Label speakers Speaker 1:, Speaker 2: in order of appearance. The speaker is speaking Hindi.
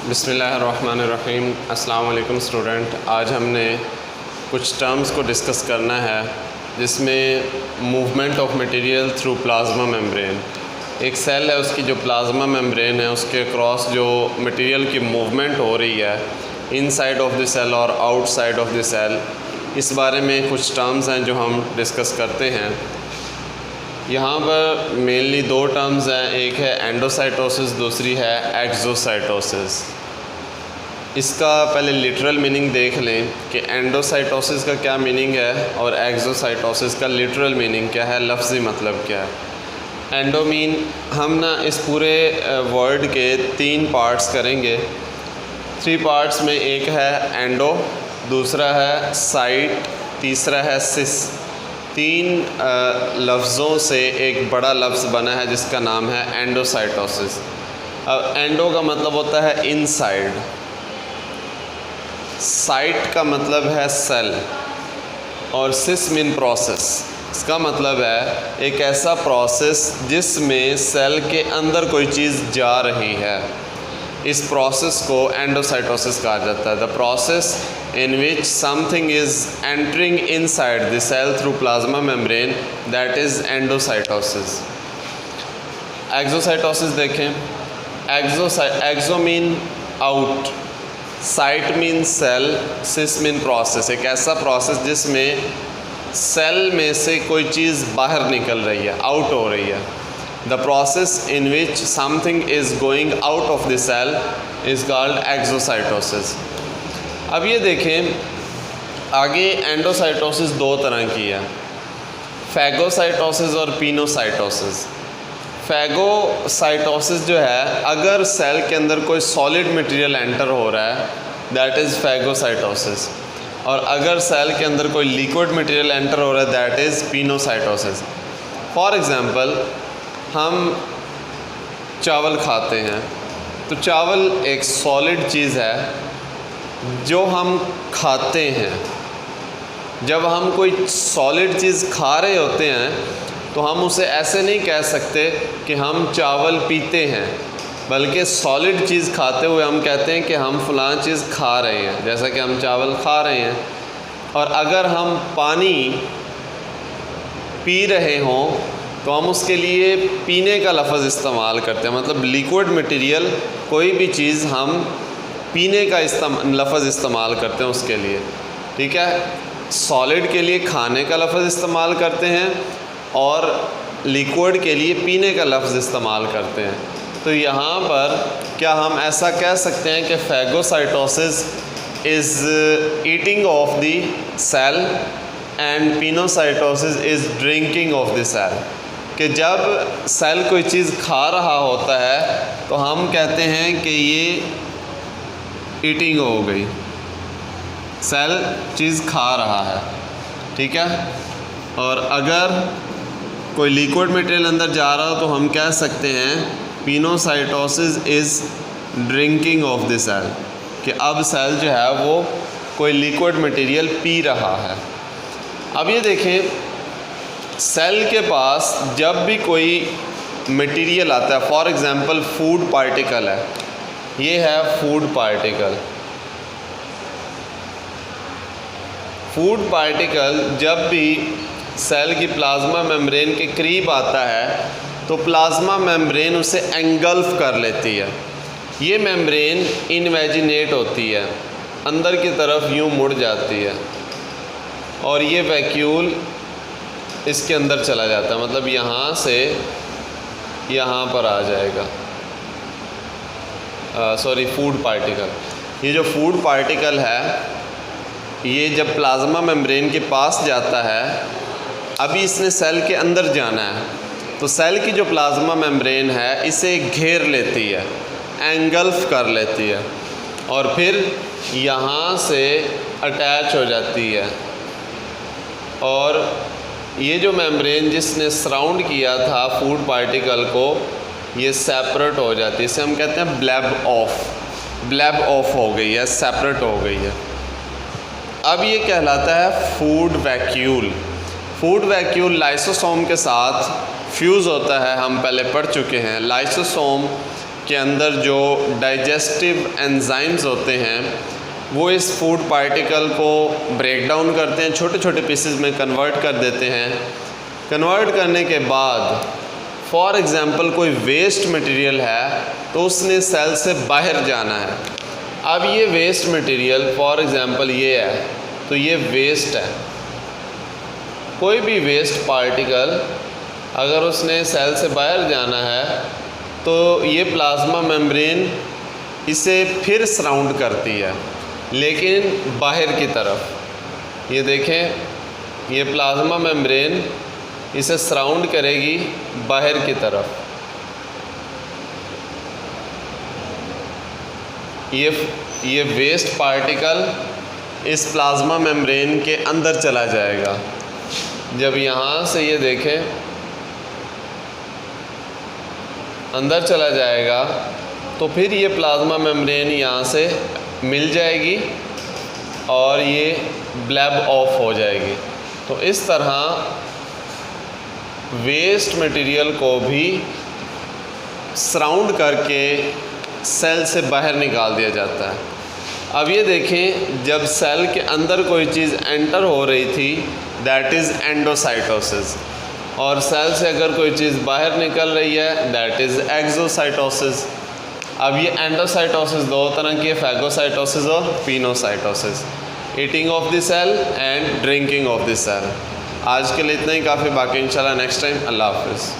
Speaker 1: बिस्मिल्लाहिर्रहमानिर्रहीम। अस्सलाम वालेकुम स्टूडेंट। आज हमने कुछ टर्म्स को डिस्कस करना है जिसमें movement of material through plasma membrane. एक सेल है, उसकी जो प्लाज्मा मेम्ब्रेन है उसके क्रॉस जो मटेरियल की मूवमेंट हो रही है इनसाइड ऑफ द सेल और आउटसाइड ऑफ द सेल, इस बारे में कुछ टर्म्स हैं जो हम डिस्कस करते हैं। यहाँ पर मेनली दो टर्म्स हैं, एक है एंडोसाइटोसिस, दूसरी है एक्सोसाइटोसिस। इसका पहले लिटरल मीनिंग देख लें कि एंडोसाइटोसिस का क्या मीनिंग है और एक्सोसाइटोसिस का लिटरल मीनिंग क्या है, लफ्ज़ी मतलब क्या है। एंडो मीन हम ना इस पूरे वर्ड के 3 पार्ट्स करेंगे। 3 पार्ट्स में एक है एंडो, दूसरा है साइट, तीसरा है सिस। 3 लफ्ज़ों से एक बड़ा लफ्ज़ बना है जिसका नाम है एंडोसाइटोसिस। अब एंडो का मतलब होता है इनसाइड, साइट का मतलब है सेल, और सिस मीन प्रोसेस। इसका मतलब है एक ऐसा प्रोसेस जिसमें सेल के अंदर कोई चीज़ जा रही है। इस प्रोसेस को एंडोसाइटोसिस कहा जाता है। The process in which something is entering inside the cell through plasma membrane, that is endocytosis. Exocytosis देखें, exo mean out, site mean cell, sis mean process. एक ऐसा प्रोसेस जिसमें सेल में से कोई चीज़ बाहर निकल रही है, आउट हो रही है। The process in which something is going out of the cell is called exocytosis. अब ये देखें आगे, एंडोसाइटोसिस 2 तरह की है, फैगोसाइटोसिस और पिनोसाइटोसिस। फैगोसाइटोसिस जो है, अगर सेल के अंदर कोई सॉलिड मटेरियल एंटर हो रहा है, दैट इज़ फैगोसाइटोसिस। और अगर सेल के अंदर कोई लिक्विड मटेरियल एंटर हो रहा है, that is pinocytosis. For example, हम चावल खाते हैं, तो चावल एक सॉलिड चीज़ है जो हम खाते हैं। जब हम कोई सॉलिड चीज़ खा रहे होते हैं तो हम उसे ऐसे नहीं कह सकते कि हम चावल पीते हैं, बल्कि सॉलिड चीज़ खाते हुए हम कहते हैं कि हम फ़लाँ चीज़ खा रहे हैं, जैसा कि हम चावल खा रहे हैं। और अगर हम पानी पी रहे हों तो हम उसके लिए पीने का लफ्ज़ इस्तेमाल करते हैं। मतलब लिक्विड मटेरियल कोई भी चीज़ हम पीने का लफ्ज़ इस्तेमाल करते हैं उसके लिए, ठीक है। सॉलिड के लिए खाने का लफ्ज़ इस्तेमाल करते हैं और लिक्विड के लिए पीने का लफ्ज़ इस्तेमाल करते हैं। तो यहाँ पर क्या हम ऐसा कह सकते हैं कि phagocytosis is eating of the cell and pinocytosis is drinking of the cell. कि जब सेल कोई चीज़ खा रहा होता है तो हम कहते हैं कि ये ईटिंग हो गई, सेल चीज़ खा रहा है, ठीक है। और अगर कोई लिक्विड मटेरियल अंदर जा रहा हो तो हम कह सकते हैं pinocytosis is drinking of the cell, कि अब सेल जो है वो कोई लिक्विड मटेरियल पी रहा है। अब ये देखें, सेल के पास जब भी कोई मटेरियल आता है, फॉर एग्ज़ाम्पल फूड पार्टिकल है, ये है फूड पार्टिकल। फूड पार्टिकल जब भी सेल की प्लाज्मा मेम्ब्रेन के करीब आता है तो प्लाज्मा मेम्ब्रेन उसे एंगल्फ कर लेती है। ये मेम्ब्रेन इनवेजिनेट होती है, अंदर की तरफ यूँ मुड़ जाती है, और ये वैक्यूल इसके अंदर चला जाता है। मतलब यहाँ से यहाँ पर आ जाएगा, फूड पार्टिकल। ये जो फूड पार्टिकल है, ये जब प्लाज्मा मेम्ब्रेन के पास जाता है, अभी इसने सेल के अंदर जाना है, तो सेल की जो प्लाज्मा मेम्ब्रेन है इसे घेर लेती है, एंगल्फ कर लेती है, और फिर यहाँ से अटैच हो जाती है। और ये जो मेम्ब्रेन जिसने सराउंड किया था फूड पार्टिकल को, ये सेपरेट हो जाती है। इसे हम कहते हैं ब्लैब ऑफ। ब्लैब ऑफ हो गई है, सेपरेट हो गई है। अब ये कहलाता है food vacuole. Food vacuole lysosome के साथ फ्यूज़ होता है, हम पहले पढ़ चुके हैं। लाइसोसोम के अंदर जो डाइजेस्टिव एंजाइम्स होते हैं वो इस फूड पार्टिकल को ब्रेक डाउन करते हैं, छोटे छोटे पीसेस में कन्वर्ट कर देते हैं। कन्वर्ट करने के बाद फॉर एग्ज़ाम्पल कोई वेस्ट मटेरियल है तो उसने सेल से बाहर जाना है। अब ये वेस्ट मटेरियल फॉर एग्ज़ाम्पल ये है, तो ये वेस्ट है। कोई भी वेस्ट पार्टिकल अगर उसने सेल से बाहर जाना है तो ये प्लाज्मा मेम्ब्रेन इसे फिर सराउंड करती है, लेकिन बाहर की तरफ। ये देखें, ये प्लाज्मा मेम्ब्रेन इसे सराउंड करेगी बाहर की तरफ। ये वेस्ट पार्टिकल इस प्लाज्मा मेम्ब्रेन के अंदर चला जाएगा। जब यहाँ से ये देखें अंदर चला जाएगा तो फिर ये प्लाज्मा मेम्ब्रेन यहाँ से मिल जाएगी और ये ब्लैब ऑफ हो जाएगी। तो इस तरह वेस्ट मटेरियल को भी सराउंड करके सेल से बाहर निकाल दिया जाता है। अब ये देखें, जब सेल के अंदर कोई चीज़ एंटर हो रही थी दैट इज़ एंडोसाइटोसिस, और सेल से अगर कोई चीज़ बाहर निकल रही है दैट इज़ एक्सोसाइटोसिस। अब ये एंडोसाइटोसिस दो तरह की है, फैगोसाइटोसिस और pinocytosis, eating of the cell and drinking of the cell. आज के लिए इतना ही काफ़ी, बाकी इंशाल्लाह नेक्स्ट टाइम। अल्लाह हाफ़िज़।